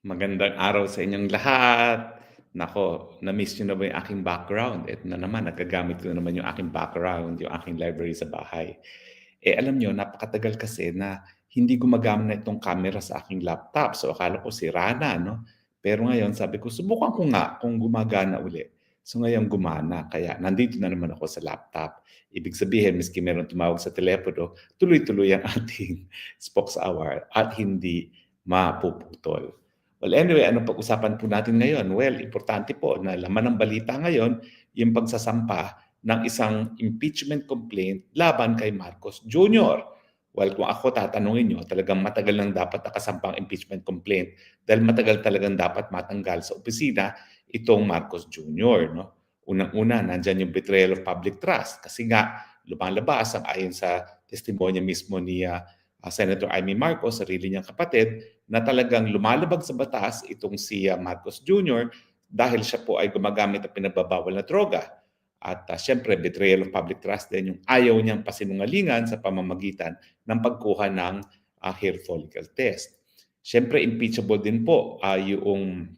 Magandang araw sa inyong lahat. Nako, na-miss niyo na ba yung aking background? Eto na naman, nagagamit ko na naman yung aking background, yung aking library sa bahay. Alam niyo, napakatagal kasi na hindi gumagana itong camera sa aking laptop. So, akala ko sira na, no? Pero ngayon, sabi ko, subukan ko nga kung gumagana uli. So, ngayon gumana. Kaya, nandito na naman ako sa laptop. Ibig sabihin, miski meron tumawag sa telepono, tuloy-tuloy ang ating Spokes Hour at hindi mapuputol. Well, anyway, anong pag-usapan po natin ngayon? Well, importante po na laman ng balita ngayon, yung pagsasampa ng isang impeachment complaint laban kay Marcos Jr. Well, kung ako tatanungin nyo, talagang matagal nang dapat nakasampang impeachment complaint dahil matagal talagang dapat matanggal sa opisina itong Marcos Jr. No? Unang-una, nandyan yung betrayal of public trust kasi nga lumalabas ang ayon sa testimonya mismo ni Senator Amy Marcos, sarili niyang kapatid, na talagang lumalabag sa batas itong si Marcos Jr. dahil siya po ay gumagamit ng pinagbabawal na droga. At siyempre, betrayal of public trust din yung ayaw niyang pasinungalingan sa pamamagitan ng pagkuha ng hair follicle test. Siyempre, impeachable din po yung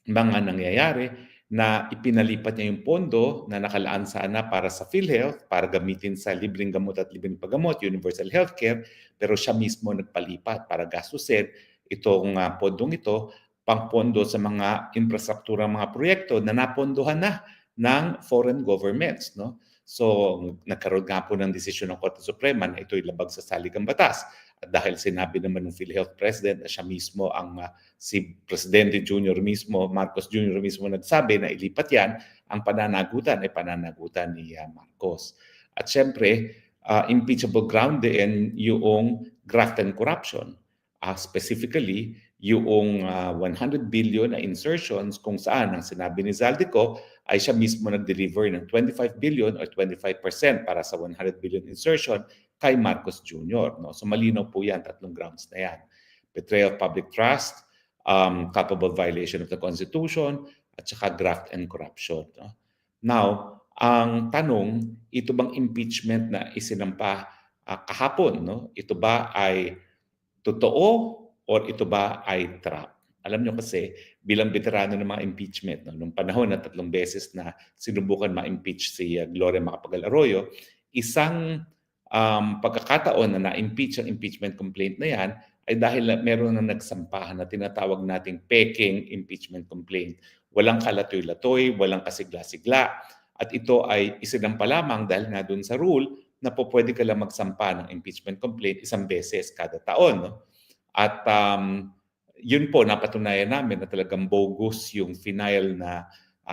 mga nangyayari na ipinalipat niya yung pondo na nakalaan sana para sa PhilHealth, para gamitin sa libreng gamot at libreng paggamot, universal healthcare, pero siya mismo nagpalipat para gastusin itong pondong ito pangpondo sa mga infrastruktura, mga proyekto na napondohan na ng foreign governments. No? So, nagkaroon nga po ng desisyon ng Korte Suprema na ito'y labag sa saligang batas. At dahil sinabi naman ng PhilHealth President na siya mismo si Presidente Junior mismo, Marcos Junior mismo nagsabi na ilipat yan, ang pananagutan ay pananagutan ni Marcos. At syempre, impeachable ground din yung graft and corruption. Specifically, yung 100 billion na insertions kung saan ang sinabi ni Zaldico ay siya mismo nag-deliver ng 25 billion or 25% para sa 100 billion insertion kay Marcos Jr. No? So malinaw po yan, tatlong grounds na yan. Betrayal of public trust, culpable violation of the Constitution, at saka graft and corruption. No? Now, ang tanong, ito bang impeachment na isinampa kahapon, no? Ito ba ay totoo or ito ba ay trap? Alam nyo kasi, bilang veterano ng mga impeachment, no, nung panahon na 3 beses na sinubukan ma-impeach si Gloria Macapagal Arroyo, isang pagkakataon na na-impeach ang impeachment complaint na yan ay dahil meron na nagsampahan na tinatawag nating peking impeachment complaint. Walang kalatoy-latoy, walang kasigla-sigla. At ito ay isinampa lamang dahil nga dun sa rule na po pwede ka lang magsampa ng impeachment complaint 1 beses kada taon. No? At yun po, napatunayan namin na talagang bogus yung final na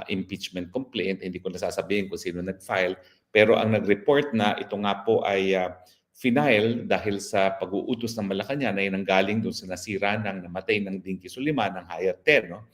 impeachment complaint. Hindi ko nasasabihin kung sino nag-file. Pero ang nag-report na ito nga po ay final dahil sa pag-uutos ng Malacanang na nanggaling doon sa nasira ng namatay ng Dinky Suliman ng Higher 10. No?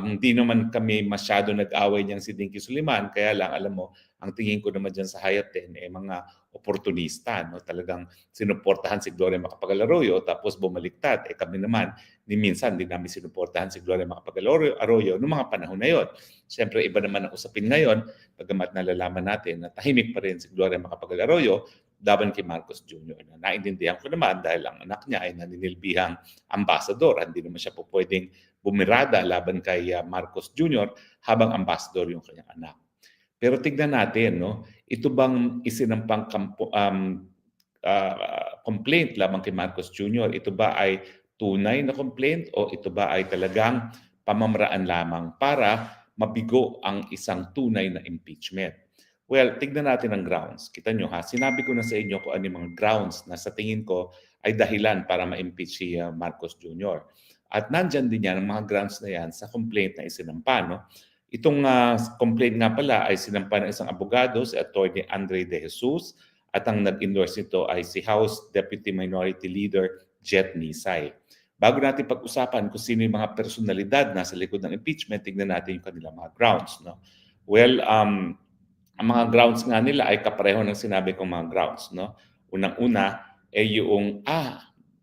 Hindi naman kami masyado nag-away niyang si Dinky Suliman, kaya lang alam mo, ang tingin ko naman dyan sa Hayat 10 mga oportunista. No? Talagang sinuportahan si Gloria Macapagal Arroyo tapos bumaliktad. Kami naman, ni minsan din namin sinuportahan si Gloria Macapagal Arroyo noong mga panahon na yon. Siyempre, iba naman ang usapin ngayon, pagamat nalalaman natin na tahimik pa rin si Gloria Macapagal Arroyo laban kay Marcos Jr. Na naintindihan ko naman dahil ang anak niya ay naninilbihang ambasador. Hindi naman siya po pwedeng bumirada laban kay Marcos Jr. habang ambassador yung kanyang anak. Pero tignan natin, no? Ito bang isinampang complaint laban kay Marcos Jr.? Ito ba ay tunay na complaint o ito ba ay talagang pamamaraan lamang para mabigo ang isang tunay na impeachment? Well, tignan natin ang grounds. Kita nyo ha, sinabi ko na sa inyo kung ano yung mga grounds na sa tingin ko ay dahilan para ma-impeach si Marcos Jr. At nandyan din yan, ang mga grounds na yan sa complaint na isinampa. No? Itong complaint nga pala ay sinampa ng isang abogado, si Atty. Andre De Jesus, at ang nag-endorse nito ay si House Deputy Minority Leader Jet Nisay. Bago natin pag-usapan kung sino yung mga personalidad na sa likod ng impeachment, tignan natin yung kanilang mga grounds. No? Well, ang mga grounds nga nila ay kapareho ng sinabi kong mga grounds. No? Unang-una, yung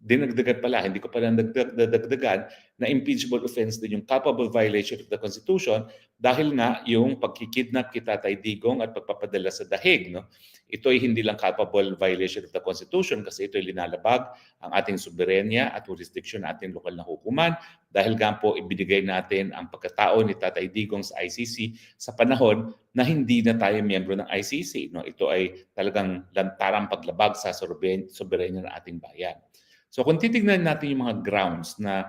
dinagdagan pala, hindi ko pala nadagdagan na impeachable offense din yung culpable violation of the Constitution dahil nga yung pagkikidnap kay Tatay Digong at pagpapadala sa dahig. No? Ito ay hindi lang culpable violation of the Constitution kasi ito ay linalabag ang ating soberenya at jurisdiction ng ating lokal na hukuman dahil nga po ibinigay natin ang pagkatao ni Tatay Digong sa ICC sa panahon na hindi na tayo miyembro ng ICC. No? Ito ay talagang lantarang paglabag sa soberenya ng ating bayan. So kung titignan natin yung mga grounds na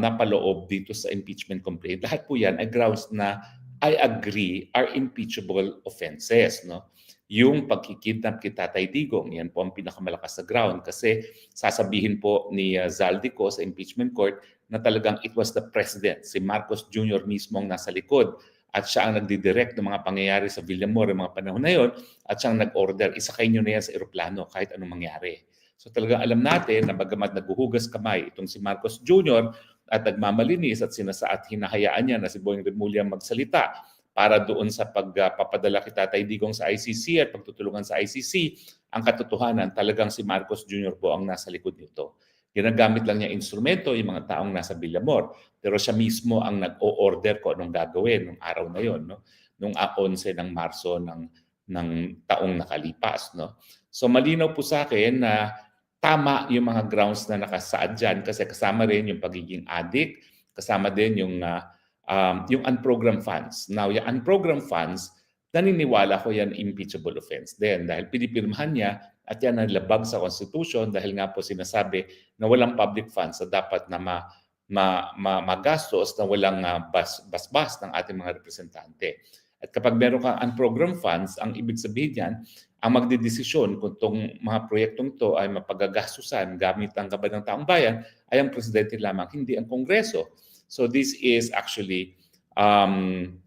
napaloob dito sa impeachment complaint, lahat po yan ay grounds na I agree are impeachable offenses. No? Yung pagkikidnap kay Tatay Digong, yan po ang pinakamalakas na ground kasi sasabihin po ni Zaldico sa impeachment court na talagang it was the president, si Marcos Jr. mismo ang nasa likod at siya ang nagdidirect ng mga pangyayari sa Villamor ng mga panahon na yon at siya ang nag-order, isakay nyo na yan sa eroplano kahit anong mangyari. So talagang alam natin na bagamat naghuhugas kamay itong si Marcos Jr. at nagmamalinis at hinahayaan niya na si Boying Remulla magsalita para doon sa pagpapadala kay Tatay Digong sa ICC at pagtutulungan sa ICC, ang katotohanan talagang si Marcos Jr. po ang nasa likod nito. Ginagamit lang niya instrumento yung mga taong nasa Villamor. Pero siya mismo ang nag-o-order ko anong gagawin nung araw na yon, no? Nung 11 ng Marso ng taong nakalipas. No? So malinaw po sa akin na tama yung mga grounds na nakasaad dyan kasi kasama rin yung pagiging addict, kasama din yung unprogrammed funds. Now, yung unprogrammed funds, naniniwala ko yan impeachable offense din dahil pinipirmahan niya at yan ang labag sa Constitution dahil nga po sinasabi na walang public funds na dapat na magastos na walang basbas ng ating mga representante. At kapag meron kang unprogrammed funds, ang ibig sabihin niyan, ang magdidesisyon kung itong mga proyektong ito ay mapagagastusan gamit ang gabay ng taong bayan ay ang presidente lamang, hindi ang Kongreso. So this is actually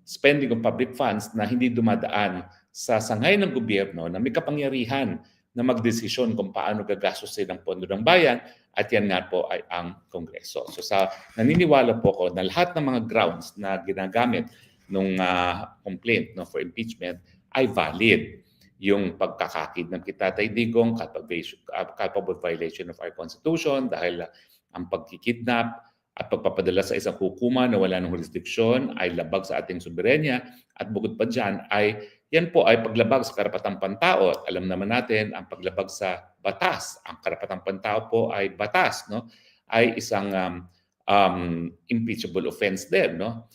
spending of public funds na hindi dumadaan sa sangay ng gobyerno na may kapangyarihan na magdesisyon kung paano gagastusin ang pondo ng bayan at yan nga po ay ang Kongreso. So naniniwala po ko na lahat ng mga grounds na ginagamit nung complaint for impeachment ay valid. Yung pagkakakid ng Tatay Digong, culpable violation of our Constitution dahil ang pagkikidnap at pagpapadala sa isang hukuman na wala ng jurisdiksyon ay labag sa ating soberenya at bukod pa dyan ay yan po ay paglabag sa karapatang pantao at alam naman natin ang paglabag sa batas. Ang karapatang pantao po ay batas, no? Ay isang impeachable offense din, no?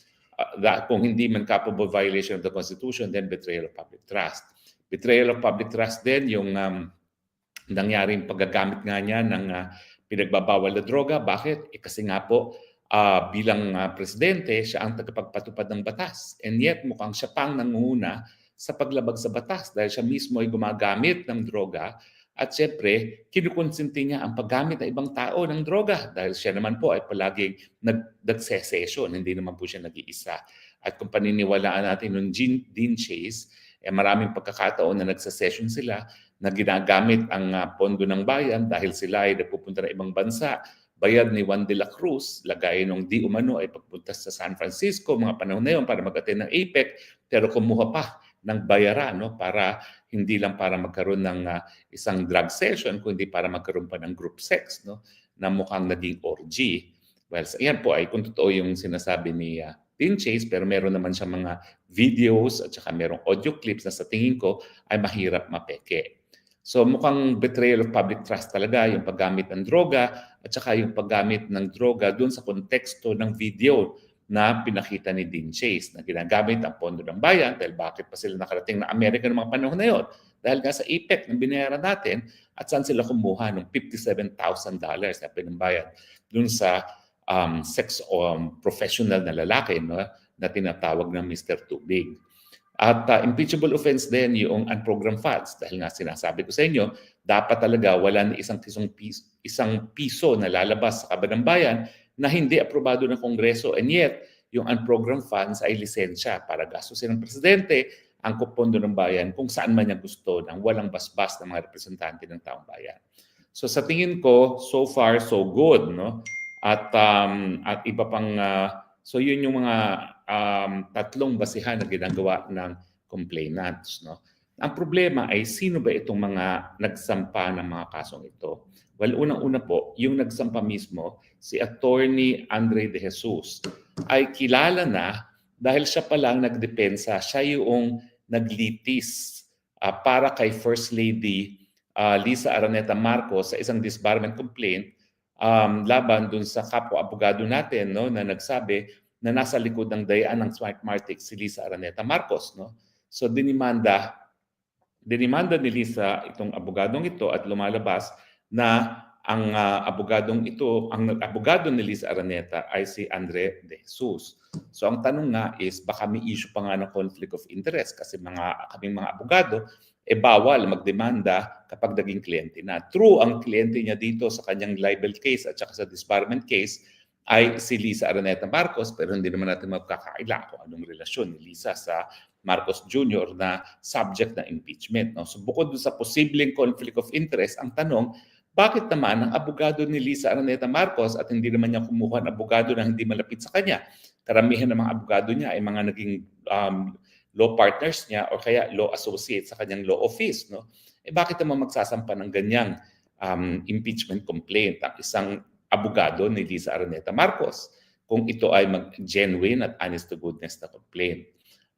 Kung hindi man culpable violation of the Constitution, then betrayal of public trust. Betrayal of public trust din yung nangyaring paggagamit nga niya ng pinagbabawal na droga. Bakit? Kasi nga po bilang presidente, siya ang tagapagpatupad ng batas. And yet mukhang siya pang nangunguna sa paglabag sa batas dahil siya mismo ay gumagamit ng droga at siyempre kinukonsinti niya ang paggamit ng ibang tao ng droga dahil siya naman po ay palaging nag-secession, hindi naman po siya nag-iisa. At kung paniniwalaan natin nung Dean Chase, maraming pagkakataon na nagsasession sila na ginagamit ang pondo ng bayan dahil sila ay napupunta na ibang bansa. Bayad ni Juan de la Cruz, lagay nung di umano ay pagpunta sa San Francisco, mga panahon na yun para mag-attend ng APEC, pero kumuha pa ng bayaran para hindi lang para magkaroon ng isang drug session, kundi para magkaroon pa ng group sex, no, na mukhang naging orgy. Well, yan po ay kung totoo yung sinasabi ni Dean Chase, pero meron naman siya mga videos at saka merong audio clips na sa tingin ko ay mahirap mapeke. So mukhang betrayal of public trust talaga yung paggamit ng droga at saka yung paggamit ng droga doon sa konteksto ng video na pinakita ni Dean Chase na ginagamit ang pondo ng bayan dahil bakit pa sila nakarating na Amerika ng mga panahon na yon? Dahil nga sa APEC na binayaran natin at saan sila kumuha ng $57,000 na pinambayad doon sa sex professional na lalaki, no, na tinatawag na Mr. Tubig. At impeachable offense din yung unprogrammed funds dahil nga sinasabi ko sa inyo, dapat talaga wala na isang piso na lalabas sa kaban ng bayan na hindi aprobado ng Kongreso and yet yung unprogrammed funds ay lisensya para gastusin ng presidente ang pondo ng bayan kung saan man niya gusto nang walang basbas ng mga representante ng taong bayan. So sa tingin ko, so far so good, no? At iba pang so yun yung mga tatlong basihan na ginagawa ng complainants, no. Ang problema ay sino ba itong mga nagsampa ng mga kasong ito? Well, unang-una po, yung nagsampa mismo, si Attorney Andre De Jesus, ay kilala na dahil siya palang nagdepensa, siya yung naglitis para kay First Lady Lisa Araneta Marcos sa isang disbarment complaint laban dun sa kapwa-abogado natin, no, na nagsabi na nasa likod ng dayaan ng Smartmatic si Lisa Araneta Marcos. No? So dinimanda ni Lisa itong abogadong ito at lumalabas na ang abogadong ito, ang abogado ni Lisa Araneta ay si Andre De Jesus. So ang tanong nga is baka may issue pa nga ng conflict of interest kasi kaming mga abogado bawal magdemanda kapag naging kliyente na. True, ang kliyente niya dito sa kanyang libel case at saka sa disbarment case ay si Lisa Araneta Marcos, pero hindi naman natin magkakaila kung anong relasyon ni Lisa sa Marcos Jr. na subject na impeachment. No? So bukod sa posibleng conflict of interest, ang tanong, bakit naman ang abogado ni Lisa Araneta Marcos at hindi naman niya kumuha ng abogado na hindi malapit sa kanya? Karamihan ng mga abogado niya ay mga naging law partners niya o kaya law associates sa kanyang law office. No? Bakit naman magsasampa ng ganyang impeachment complaint ang isang abogado ni Lisa Araneta Marcos kung ito ay genuine at honest to goodness na complaint?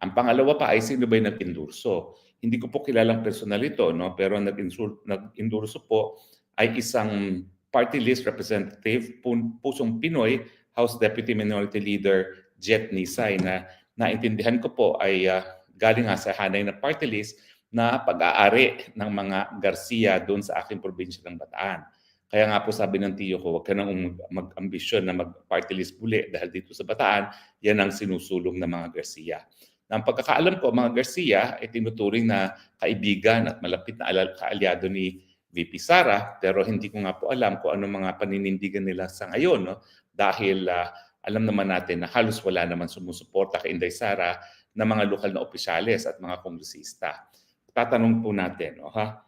Ang pangalawa pa ay sino ba yung nag-endurso? Hindi ko po kilalang personal ito, no? Pero nag-endurso po ay isang party list representative, Pusong Pinoy, House Deputy Minority Leader Jet Nisay na naintindihan ko po ay galing nga sa hanay na party list na pag-aari ng mga Garcia doon sa aking probinsya ng Bataan. Kaya nga po sabi ng tiyo ko, huwag ka nang mag-ambisyon na mag-party list muli dahil dito sa Bataan, yan ang sinusulong ng mga Garcia. Ang pagkakaalam ko, mga Garcia ay tinuturing na kaibigan at malapit na kaalyado ni VP Sara, pero hindi ko nga po alam kung ano mga paninindigan nila sa ngayon. No? Dahil alam naman natin na halos wala naman sumusuporta kay Inday Sara na mga lokal na opisyales at mga kongresista. Tatanong po natin, no, ha?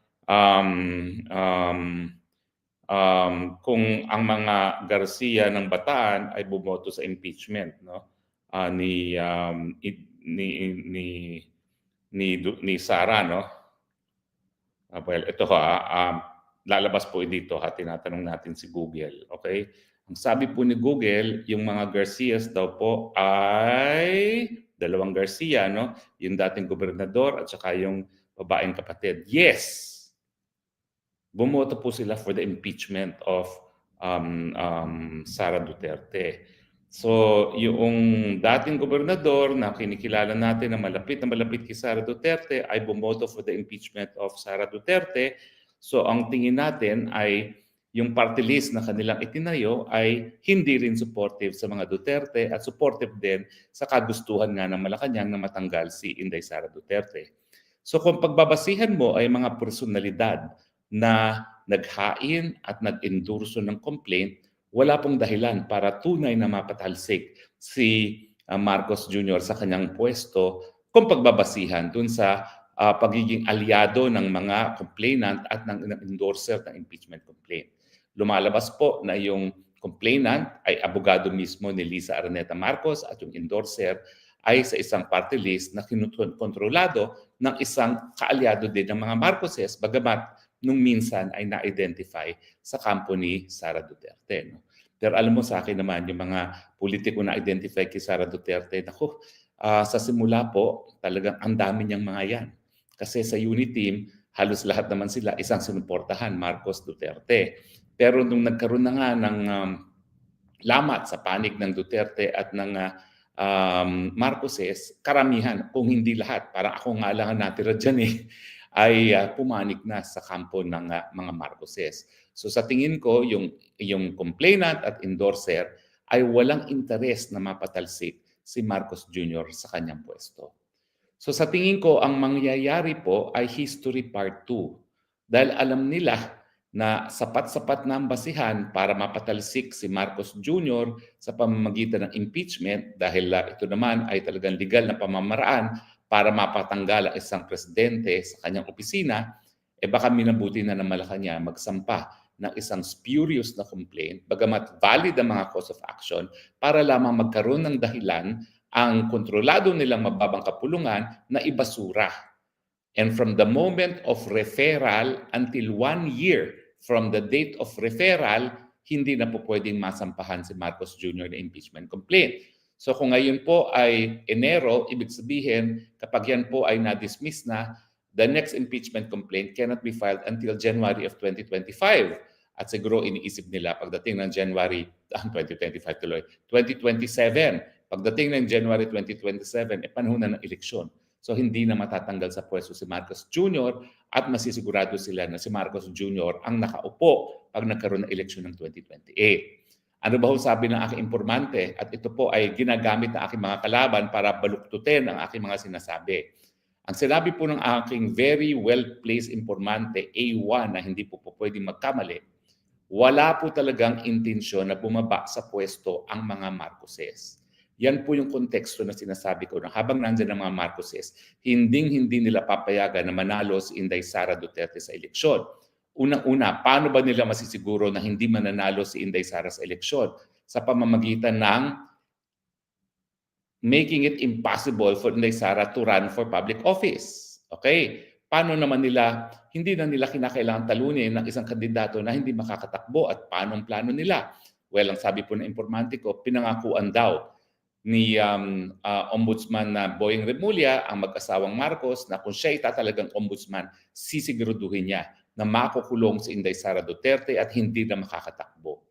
Kung ang mga Garcia ng Bataan ay bumoto sa impeachment, no, ni Sara, no? Well, ito lalabas po dito tinatanong natin si Google, okay? Ang sabi po ni Google, yung mga Garcias daw po ay dalawang Garcia, no? Yung dating gobernador at saka yung babaeng kapatid. Yes! Bumoto po sila for the impeachment of Sara Duterte. So, yung dating gobernador na kinikilala natin na malapit kay Sara Duterte ay bumoto for the impeachment of Sara Duterte. So, ang tingin natin ay yung party list na kanilang itinayo ay hindi rin supportive sa mga Duterte at supportive din sa kagustuhan nga ng Malacanang na matanggal si Inday Sara Duterte. So, kung pagbabasihan mo ay mga personalidad na naghain at nag-endorso ng complaint, wala pong dahilan para tunay na mapatalsik si Marcos Jr. sa kanyang pwesto kung pagbabasihan dun sa pagiging aliado ng mga complainant at ng endorser ng impeachment complaint. Lumalabas po na yung complainant ay abogado mismo ni Lisa Araneta Marcos at yung endorser ay sa isang party list na kontrolado ng isang kaalyado din ng mga Marcoses, bagamat nung minsan ay na-identify sa kampo ni Sara Duterte. No? Pero alam mo sa akin naman, yung mga politiko na identify kay Sara Duterte, naku, sa simula po, talagang ang dami niyang mga yan. Kasi sa unit team, halos lahat naman sila isang sinuportahan, Marcos Duterte. Pero nung nagkaroon na nga ng lamat sa panig ng Duterte at ng Marcoses, karamihan, kung hindi lahat, parang ako nga lang natira dyan ay pumanig na sa kampo ng mga Marcoses. So sa tingin ko, yung complainant at endorser ay walang interes na mapatalsik si Marcos Jr. sa kanyang pwesto. So sa tingin ko, ang mangyayari po ay history part 2. Dahil alam nila na sapat-sapat na ang basihan para mapatalsik si Marcos Jr. sa pamamagitan ng impeachment dahil ito naman ay talagang legal na pamamaraan para mapatanggal ang isang presidente sa kanyang opisina, baka minabuti na ng Malacanang magsampa ng isang spurious na complaint, bagamat valid ang mga cause of action, para lamang magkaroon ng dahilan ang kontrolado nilang mababang kapulungan na ibasura And from the moment of referral until 1 year from the date of referral, hindi na po pwedeng masampahan si Marcos Jr. na impeachment complaint. So kung ngayon po ay Enero, ibig sabihin kapag yan po ay na-dismiss na, the next impeachment complaint cannot be filed until January of 2025. At siguro iniisip nila pagdating ng January 2025 tuloy, 2027. Pagdating ng January 2027, panahon na ng eleksyon. So hindi na matatanggal sa pwesto si Marcos Jr. at masisigurado sila na si Marcos Jr. ang nakaupo pag nagkaroon ng eleksyon ng 2028. Ano ba ho sabi ng aking informante? At ito po ay ginagamit ng aking mga kalaban para baluktutin ang aking mga sinasabi. Ang sinabi po ng aking very well-placed informante, A1, na hindi po pwedeng magkamali, wala po talagang intensyon na bumaba sa pwesto ang mga Marcoses. Yan po yung konteksto na sinasabi ko na habang nandyan ang mga Marcoses, hindi nila papayagan na manalo si Inday Sara Duterte sa eleksyon. Unang-una, paano ba nila masisiguro na hindi mananalo si Inday Sara sa eleksyon? Sa pamamagitan ng making it impossible for Inday Sara to run for public office. Okay? Paano naman nila, hindi na nila kinakailangan talunin ng isang kandidato na hindi makakatakbo at paano ang plano nila? Well, ang sabi po ng informante ko, pinangakuan daw ni Ombudsman na Boying Remulla, ang mag-asawang Marcos, na kung siya talagang ombudsman, sisiguraduhin niya na makukulong si Inday Sara Duterte at hindi na makakatakbo.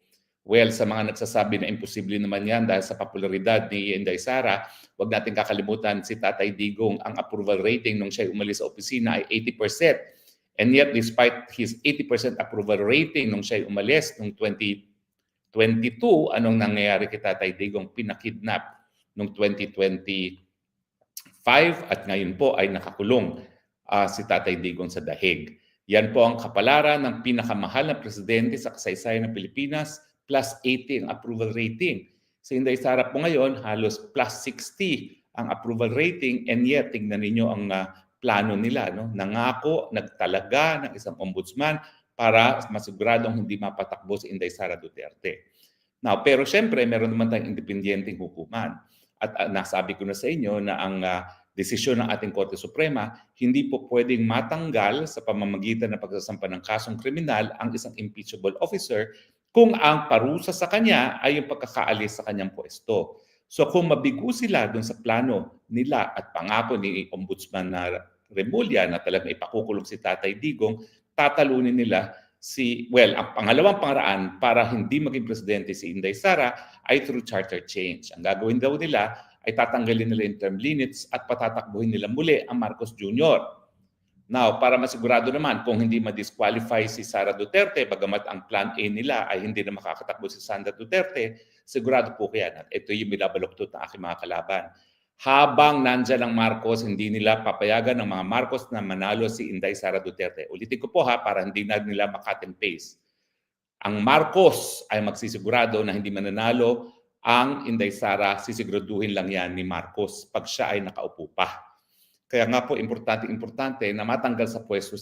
Well, sa mga nagsasabi na imposible naman yan dahil sa popularidad ni Inday Sara, wag natin kakalimutan si Tatay Digong, ang approval rating nung siya umalis sa opisina ay 80%. And yet, despite his 80% approval rating nung siya umalis noong 2022, anong nangyayari kay Tatay Digong? Pinakidnap noong 2025 at ngayon po ay nakakulong si Tatay Digong sa dahig. Yan po ang kapalaran ng pinakamahal na presidente sa kasaysayan ng Pilipinas, plus 80 ang approval rating. Si Inday Sara po ngayon, halos plus 60 ang approval rating, and yet tingnan ninyo ang plano nila. No? Nangako, nagtalaga ng isang ombudsman para masiguradong hindi mapatakbo si Inday Sara Duterte. Now, pero siyempre, meron naman tayong independenteng hukuman. At nasabi ko na sa inyo na ang desisyon ng ating Korte Suprema, hindi po pwedeng matanggal sa pamamagitan ng pagsasampa ng kasong kriminal ang isang impeachable officer kung ang parusa sa kanya ay yung pagkakaalis sa kanyang pwesto. So kung mabigo sila dun sa plano nila at pangako ni Ombudsman na Remulla na talagang ipakukulong si Tatay Digong, tatalunin nila ang pangalawang paraan para hindi maging presidente si Inday Sara ay through charter change. Ang gagawin daw nila ay tatanggalin nila yung term limits at patatakbuhin nila muli ang Marcos Jr. Now, para masigurado naman kung hindi ma-disqualify si Sara Duterte, bagamat ang plan A nila ay hindi na makakatakbo si Sandra Duterte, sigurado po kaya. Ito yung binabaluktot ng aking mga kalaban. Habang nandyan ang Marcos, hindi nila papayagan ng mga Marcos na manalo si Inday Sara Duterte. Ulitin ko po para hindi na nila ma-cut and paste. Ang Marcos ay magsisigurado na hindi mananalo, ang Inday Sara, sisiguraduhin lang yan ni Marcos pag siya ay nakaupo pa. Kaya nga po importante na matanggal sa pwesto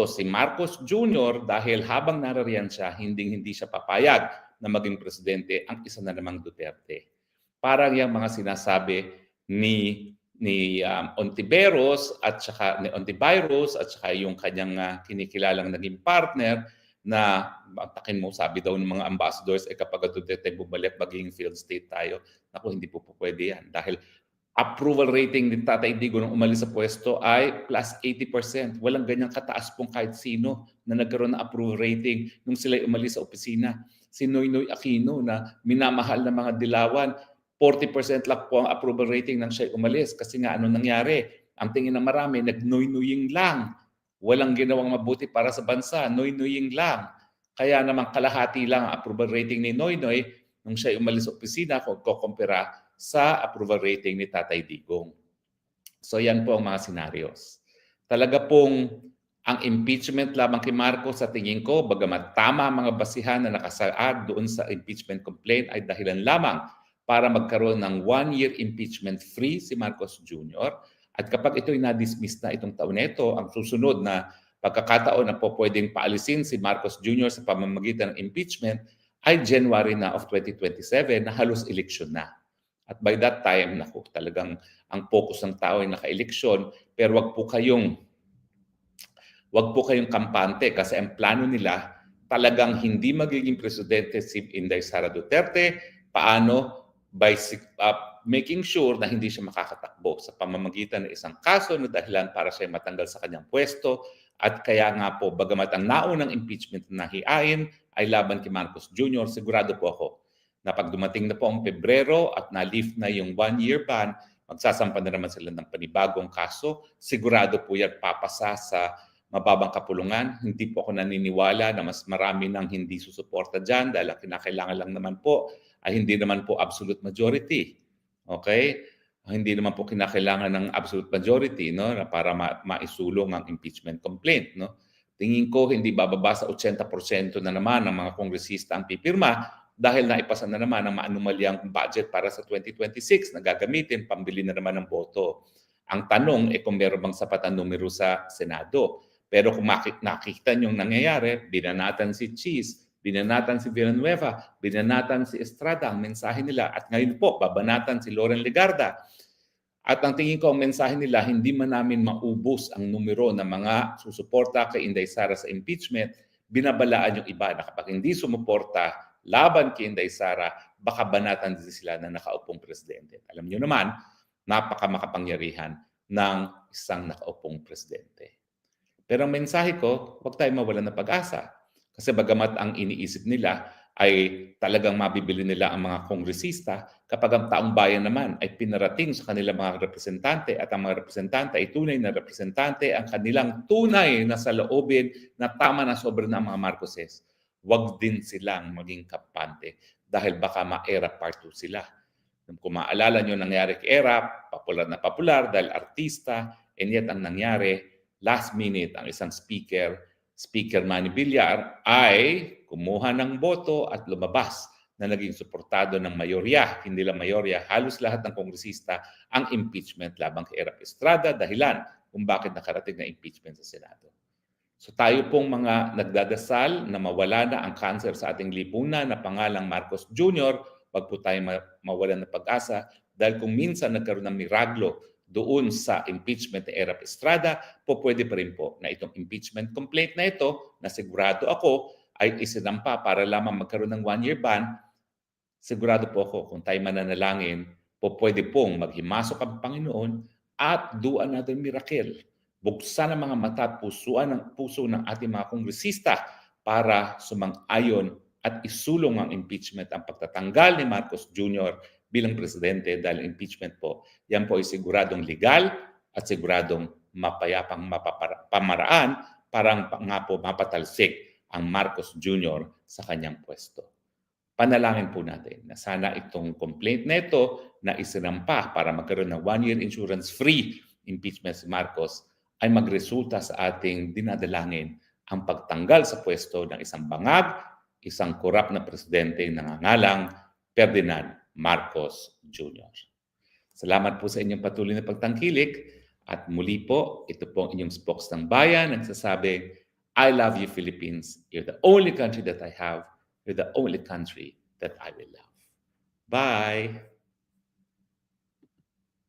si Marcos Jr. dahil habang narariyan siya, hindi siya papayag na maging presidente ang isa na namang Duterte. Parang yung mga sinasabi ni Ontiveros at saka ni Ontiveros at saka yung kanyang kinikilalang naging partner na takin mo, sabi daw ng mga ambassadors kapag Duterte bumalik magiging failed state tayo. Naku, hindi po pwede yan dahil approval rating ni Tatay Digong nung umalis sa pwesto ay plus 80%. Walang ganyang kataas pong kahit sino na nagkaroon ng approval rating nung sila umalis sa opisina. Si Noynoy Aquino na minamahal na mga dilawan, 40% lang po ang approval rating nang siya umalis. Kasi nga ano nangyari? Ang tingin ng marami, nag-noynoying lang. Walang ginawang mabuti para sa bansa, noynoying lang. Kaya naman kalahati lang ang approval rating ni Noynoy nung siya umalis sa opisina kung kukumpira sa approval rating ni Tatay Digong. So yan po ang mga scenarios. Talaga pong ang impeachment lamang kay Marcos sa tingin ko, bagamat tama ang mga basihan na nakasaad doon sa impeachment complaint ay dahilan lamang para magkaroon ng 1-year impeachment free si Marcos Jr. At kapag ito'y na-dismiss na itong taon nito, ang susunod na pagkakataon na po pwedeng paalisin si Marcos Jr. sa pamamagitan ng impeachment ay January na of 2027 na halos eleksyon na. At by that time, naku, talagang ang focus ng tao ay naka-eleksyon, pero wag po kayong kampante kasi ang plano nila talagang hindi magiging presidente si Inday Sara Duterte. Paano? By making sure na hindi siya makakatakbo sa pamamagitan ng isang kaso na dahilan para siya matanggal sa kanyang pwesto. At kaya nga po, bagamat ang naunang impeachment na hihain ay laban kay Marcos Jr., sigurado po ako na pag dumating na po ang Pebrero at na-lift na yung one-year ban, magsasampa na naman sila ng panibagong kaso. Sigurado po yan papasa sa mababang kapulungan. Hindi po ako naniniwala na mas marami nang hindi susuporta dyan dahil ang kinakailangan lang naman po ay hindi naman po absolute majority. Okay? Hindi naman po kinakailangan ng absolute majority, no, para maisulong ang impeachment complaint, no. Tingin ko hindi bababa sa 80% na naman ng mga kongresista ang pipirma dahil naipasa na naman ang maanumalyang budget para sa 2026 na gagamitin pambili na naman ng boto. Ang tanong kung meron bang sapat na numero sa Senado. Pero kung nakikita niyong nangyayari, binanatan si Cheese, binanatan si Villanueva, binanatan si Estrada, ang mensahe nila. At ngayon po, babanatan si Loren Legarda. At ang tingin ko, ang mensahe nila, hindi man namin maubos ang numero ng mga susuporta kay Inday Sara sa impeachment, binabalaan yung iba na kapag hindi sumuporta laban kay Inday Sara, baka banatan din sila na nakaupong presidente. Alam niyo naman, napakamakapangyarihan ng isang nakaupong presidente. Pero ang mensahe ko, huwag tayong mawalan ng pag-asa. Kasi bagamat ang iniisip nila ay talagang mabibili nila ang mga kongresista, kapag ang taong bayan naman ay pinarating sa kanilang mga representante at ang mga representante ay tunay na representante, ang kanilang tunay na saloobin na tama na sobra ng mga Marcoses, huwag din silang maging kampante dahil baka ma-era part 2 sila. Kung maalala nyo, nangyari kay Era, popular na popular dahil artista, and yet ang nangyari, last minute, ang isang Speaker Manny Villar, ay kumuha ng boto at lumabas na naging suportado ng mayorya, hindi lang mayorya, halos lahat ng kongresista ang impeachment labang kay Erap Estrada, dahilan kung bakit nakarating na impeachment sa Senado. So tayo pong mga nagdadasal na mawala na ang cancer sa ating lipunan na pangalang Marcos Jr., wag po tayo mawalan ng pag-asa dahil kung minsan nagkaroon ng miraglo doon sa impeachment ni Erap Estrada, pwede pa rin po na itong impeachment complaint na ito, na sigurado ako ay isinampa para lamang magkaroon ng one-year ban, sigurado po ako kung tayo mananalangin, pwede pong maghimasok ang Panginoon at do another miracle. Buksan ang mga mata at puso ng ating mga kongresista para sumang-ayon at isulong ang impeachment, ang pagtatanggal ni Marcos Jr. bilang presidente dahil impeachment po, yan po ay siguradong legal at siguradong mapayapang pamaraan para nga po mapatalsik ang Marcos Jr. sa kanyang pwesto. Panalangin po natin na sana itong complaint na ito na isinampa para magkaroon ng one-year insurance-free impeachment si Marcos ay magresulta sa ating dinadalangin ang pagtanggal sa pwesto ng isang bangag, isang korap na presidente na nangangalang Ferdinand Marcos Jr. Salamat po sa inyong patuloy na pagtangkilik at muli po, ito po ang inyong spokes ng bayan nagsasabing, I love you Philippines. You're the only country that I have. You're the only country that I will love. Bye!